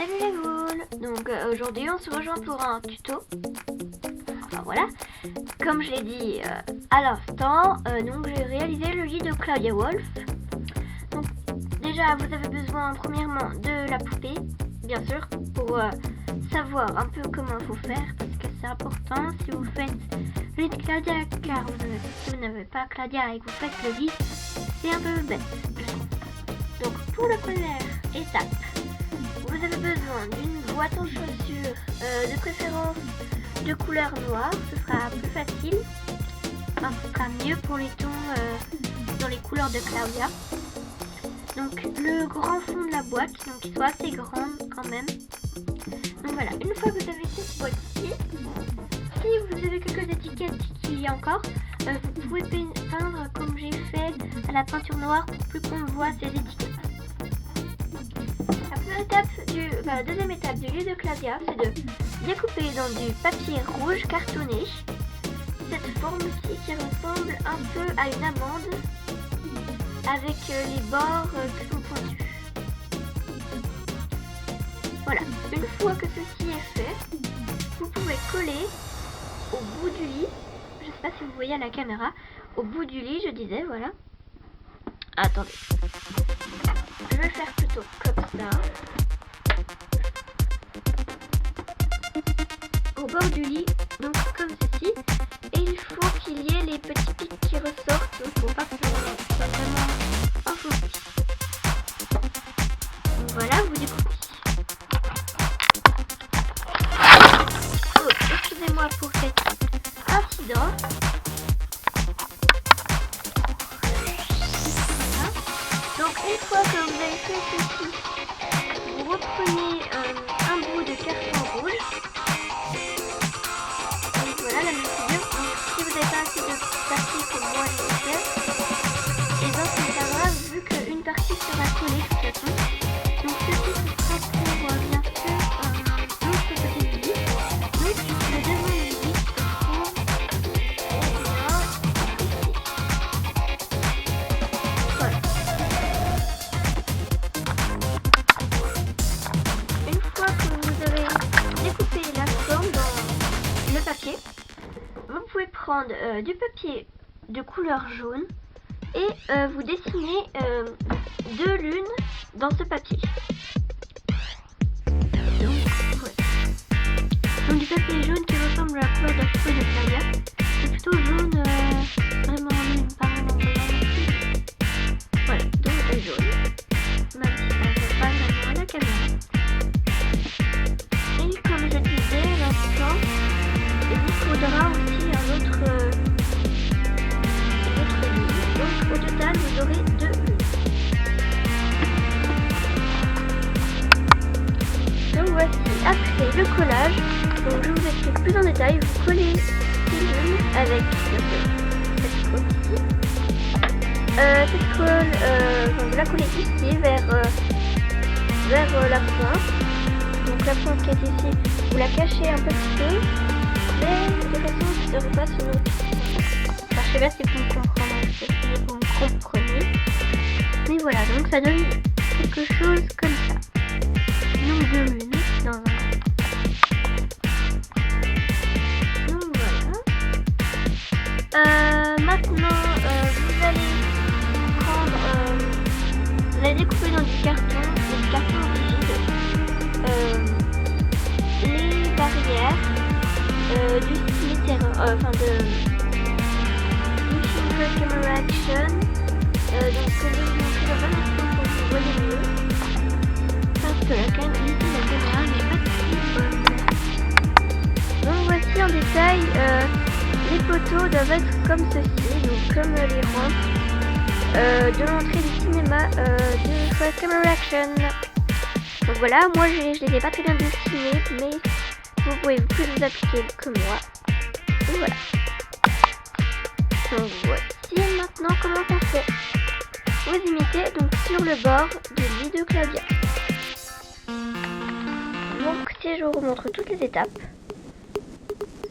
Salut les ghouls. Donc aujourd'hui on se rejoint pour un tuto. Enfin voilà, comme je l'ai dit à l'instant, donc j'ai réalisé le lit de Claudia Wolf. Donc déjà vous avez besoin premièrement de la poupée, bien sûr, pour savoir un peu comment il faut faire, parce que c'est important si vous faites le lit de Claudia, car si vous n'avez pas Claudia et que vous faites le lit, c'est un peu bête. Donc pour la première étape, vous avez besoin d'une boîte en chaussures, de préférence de couleur noire, ce sera plus facile. Enfin, ce sera mieux pour les tons dans les couleurs de Claudia. Donc le grand fond de la boîte, donc il soit assez grand quand même. Donc voilà, une fois que vous avez cette boîte-ci, si vous avez quelques étiquettes qu'il y a encore, vous pouvez peindre comme j'ai fait à la peinture noire pour plus qu'on voit ces étiquettes. La deuxième étape du lit de Claudia, c'est de découper dans du papier rouge cartonné cette forme-ci qui ressemble un peu à une amande avec les bords qui sont pointus. Voilà, une fois que ceci est fait, vous pouvez coller au bout du lit, je ne sais pas si vous voyez à la caméra, au bout du lit je disais, voilà. Attendez, je vais faire plutôt comme ça. Au bord du lit, donc comme ceci, et il faut qu'il y ait les petits pics qui ressortent, donc pour pas que ce soit vraiment enfoncé. Donc voilà, vous découpez. Oh, excusez-moi pour cet incident. Voilà. Donc une fois que vous avez fait ceci, vous reprenez un bout de carton rouge. Voilà la même figure. Donc si vous n'avez pas assez de papier comme moi je l'ai fait, et bien c'est pas grave vu qu'une partie sera collée de toute façon. Donc ceci sera pour bien sûr l'autre côté du lit. Donc le devant du lit se trouve ici. Voilà. Une fois que vous avez découpé la forme dans le papier, vous pouvez prendre du papier de couleur jaune et vous dessinez deux lunes dans ce papier. Donc du papier jaune qui ressemble à la couleur de la cheveux de Claudia. C'est plutôt jaune vraiment lune, pas vraiment blanc. Voilà, donc c'est jaune. Même si ça ne fait pas vraiment à la caméra. Et comme je disais à l'instant, il vous faudra aussi un autre ligne. Donc au total vous aurez deux lignes. Donc voici après le collage. Donc je vous explique plus en détail. Vous collez ces lignes avec cette colle ici. Cette colle, vous la collez ici vers la pointe. Donc la pointe qui est ici, vous la cachez un petit peu. Mais de toute façon, je te repasse une autre. Enfin, je sais pas si vous me comprenez, si vous me comprenez. Mais voilà, donc ça donne quelque chose comme ça. Donc deux lunes dans un. Donc voilà. Maintenant, vous allez prendre, vous allez découper dans du carton rigide, les barrières. Du style enfin du Finger Camera Action, donc je vais vous montrer dans un instant pour que vous voyez mieux, parce que la qualité de la caméra n'est pas très bonne. Donc voici en détail, les poteaux doivent être comme ceci, donc comme les rampes de l'entrée du cinéma de Finger Camera Action. Donc voilà, moi je les ai pas très bien dessinés, mais vous pouvez plus vous appliquer que moi. Et voilà. Donc voici maintenant comment ça fait. Vous imitez donc sur le bord du lit de Claudia. Donc si je vous remontre toutes les étapes,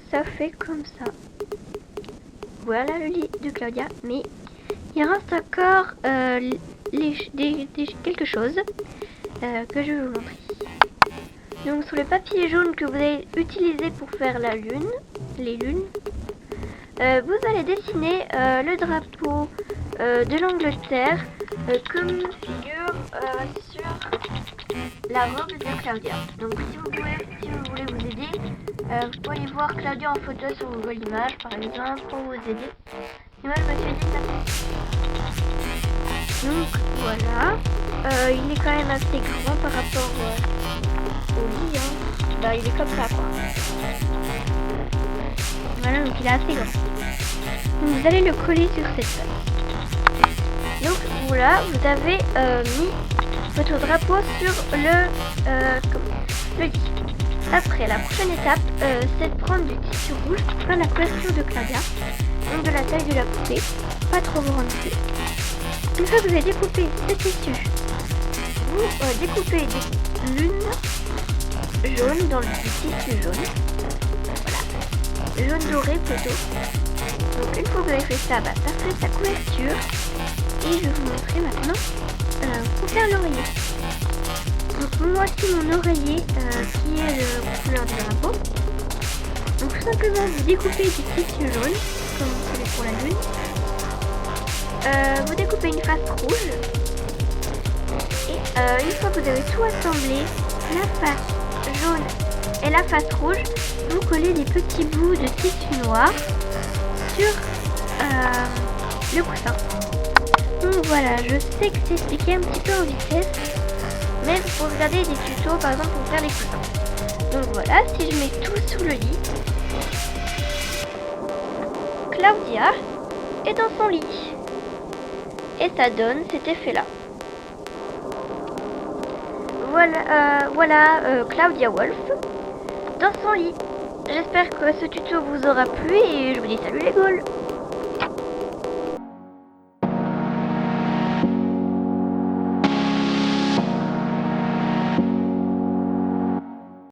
ça fait comme ça. Voilà le lit de Claudia, mais il reste encore quelque chose que je vais vous montrer. Donc sur le papier jaune que vous allez utiliser pour faire la lune, les lunes, vous allez dessiner le drapeau de l'Angleterre comme figure sur la robe de Claudia. Donc si vous voulez vous aider, vous pouvez aller voir Claudia en photo sur Google Images par exemple pour vous aider. Et moi je me suis dit ça. Donc voilà, il est quand même assez grand par rapport au lit, hein. Bah, il est comme ça quoi. Voilà, donc il est assez grand. Donc vous allez le coller sur cette feuille. Donc voilà, vous avez mis votre drapeau sur le lit. Après, la prochaine étape, c'est de prendre du tissu rouge pour faire la couverture de Claudia. Donc de la taille de la poupée, pas trop grande non plus. Une fois que vous avez découpé ce tissu, vous découpez des lunes jaunes dans le tissu jaune. Voilà, jaune doré plutôt. Donc une fois que vous avez fait ça, ça fait sa couverture. Et je vais vous montrer maintenant pour faire l'oreiller. Donc voici mon oreiller qui est de couleur du drapeau. Donc tout simplement vous découpez du tissu jaune, comme vous faites pour la lune. Vous découpez une face rouge. Et une fois que vous avez tout assemblé, la face jaune et la face rouge, vous collez des petits bouts de tissu noir sur le coussin. Donc voilà, je sais que c'est expliqué un petit peu en vitesse, mais vous pouvez regarder des tutos par exemple pour faire des coussins. Donc voilà, si je mets tout sous le lit, Claudia est dans son lit. Et ça donne cet effet-là. Voilà, Claudia Wolf dans son lit. J'espère que ce tuto vous aura plu et je vous dis salut les ghouls.